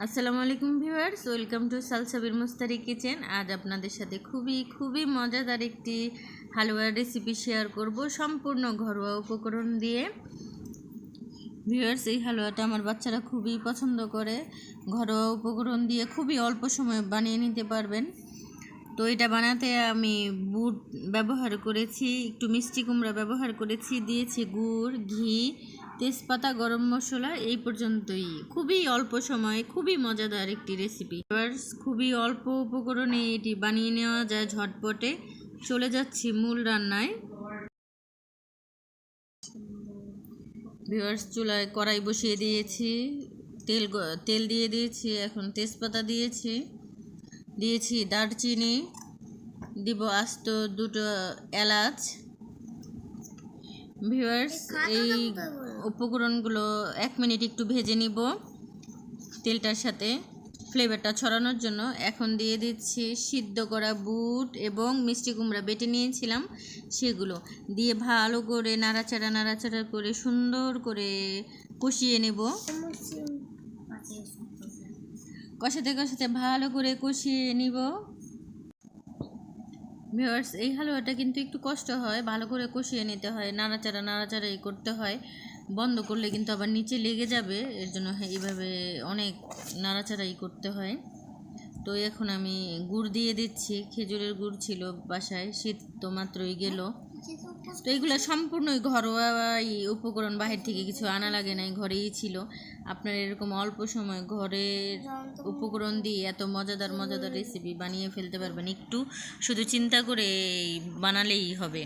আসসালামু আলাইকুম viewers, welcome to সালসাবির Mustari kitchen. আজ আপনাদের সাথে খুবই মজাদার একটি হালুয়ার রেসিপি শেয়ার করব সম্পূর্ণ ঘরোয়া উপকরণ দিয়ে। ভিউয়ার্স, এই হালুয়াটা আমার বাচ্চারা খুবই পছন্দ করে। ঘরোয়া উপকরণ দিয়ে খুবই অল্প সময়ে বানিয়ে নিতে পারবেন। তো এটা বানাতে আমি বুট ব্যবহার করেছি, একটু মিষ্টি কুমড়া ব্যবহার করেছি, দিয়েছি গুড়, ঘি, তেজপাতা, গরম মশলা। এই পর্যন্তই। খুবই অল্প সময়ে খুবই মজাদার একটি রেসিপি। খুবই অল্প উপকরণে এটি বানিয়ে নেওয়া যায় ঝটপটে। চলে যাচ্ছি মূল রান্নায়। ভিউয়ার্স, চুলায় কড়াই বসিয়ে দিয়েছি, তেল দিয়ে দিয়েছি, এখন তেজপাতা দিয়েছি দারচিনি, দিব আস্ত দুটো এলাচ। ভিউয়ার্স, এই উপকরণগুলো 1 মিনিট একটু ভেজে নিব তেলটার সাথে ফ্লেভারটা ছড়ানোর জন্য। এখন দিয়ে দিচ্ছি সিদ্ধ করা বুট এবং মিষ্টি কুমড়া বেটে নিয়েছিলাম, সেগুলো দিয়ে ভালো করে নাড়াচাড়া করে সুন্দর করে কষিয়ে নেব। কষাতে ভালো করে কষিয়ে নিব। ভিউয়ার্স, এই হালুয়াটা কিন্তু একটু কষ্ট হয়, ভালো করে কষিয়ে নিতে হয়, নাড়াচাড়াই করতে হয়। বন্ধ করলে কিন্তু আবার নিচে লেগে যাবে, এর জন্য এইভাবে অনেক নাড়াচাড়াই করতে হয়। তো এখন আমি গুড় দিয়ে দিচ্ছি, খেজুরের গুড় ছিল বাসায়, শীত তো মাত্রই গেল। তো এগুলো সম্পূর্ণই ঘরোয়া উপকরণ, বাহির থেকে কিছু আনা লাগে নাই, ঘরেই ছিল। আপনারা এরকম অল্প সময় ঘরের উপকরণ দিয়ে এত মজাদার রেসিপি বানিয়ে ফেলতে পারবেন, একটু শুধু চিন্তা করে বানালেই হবে।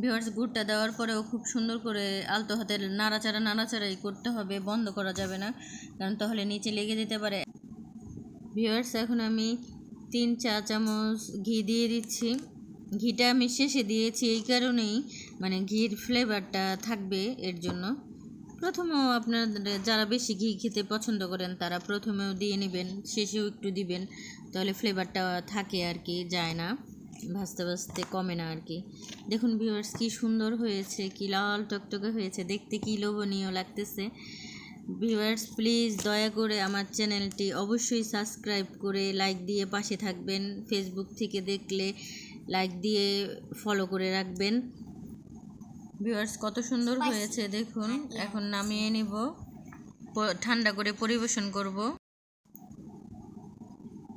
ভিউয়ার্স, গুড়টা দেওয়ার পরেও খুব সুন্দর করে আলতো হাতে নাড়াচাড়াই করতে হবে, বন্ধ করা যাবে না, কারণ তাহলে নিচে লেগে যেতে পারে। ভিউয়ার্স, এখন আমি 3 চা চামচ ঘি দিয়ে দিচ্ছি। ঘিটা আমি শেষে দিয়েছি এই কারণেই, মানে ঘির ফ্লেভারটা থাকবে এর জন্য। প্রথমেও আপনারা যারা বেশি ঘি খেতে পছন্দ করেন তারা প্রথমেও দিয়ে নেবেন, শেষেও একটু দিবেন, তাহলে ফ্লেভারটা থাকে আর কি, যায় না, ভাজতে কমে না আর কি। দেখুন ভিউয়ার্স, কি সুন্দর হয়েছে, কি লাল টকটকে হয়েছে, দেখতে কি লোভনীয় লাগতেছে। ভিউয়ার্স, প্লিজ দয়া করে আমার চ্যানেলটি অবশ্যই সাবস্ক্রাইব করে লাইক দিয়ে পাশে থাকবেন। ফেসবুক থেকে দেখলে লাইক দিয়ে ফলো করে রাখবেন। ভিউয়ার্স, কত সুন্দর হয়েছে দেখুন। এখন নামিয়ে নিব, ঠান্ডা করে পরিবেশন করব।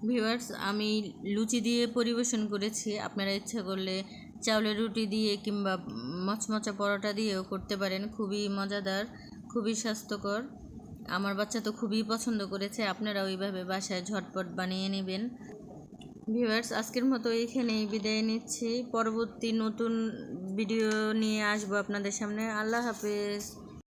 ভিউয়ার্স, আমি লুচি দিয়ে পরিবেশন করেছি, আপনারা ইচ্ছা করলে চাউলের রুটি দিয়ে কিংবা মচমচা পরোটা দিয়েও করতে পারেন। খুবই মজাদার, খুবই স্বাস্থ্যকর। আমার বাচ্চা তো খুবই পছন্দ করেছে, আপনারা ওইভাবে বাসায় ঝটপট বানিয়ে নেবেন। ভিউয়ার্স, আজকের মতো এখানেই বিদায় নিচ্ছি। পরবর্তী নতুন ভিডিও নিয়ে আসবো আপনাদের সামনে। আল্লাহ হাফেজ।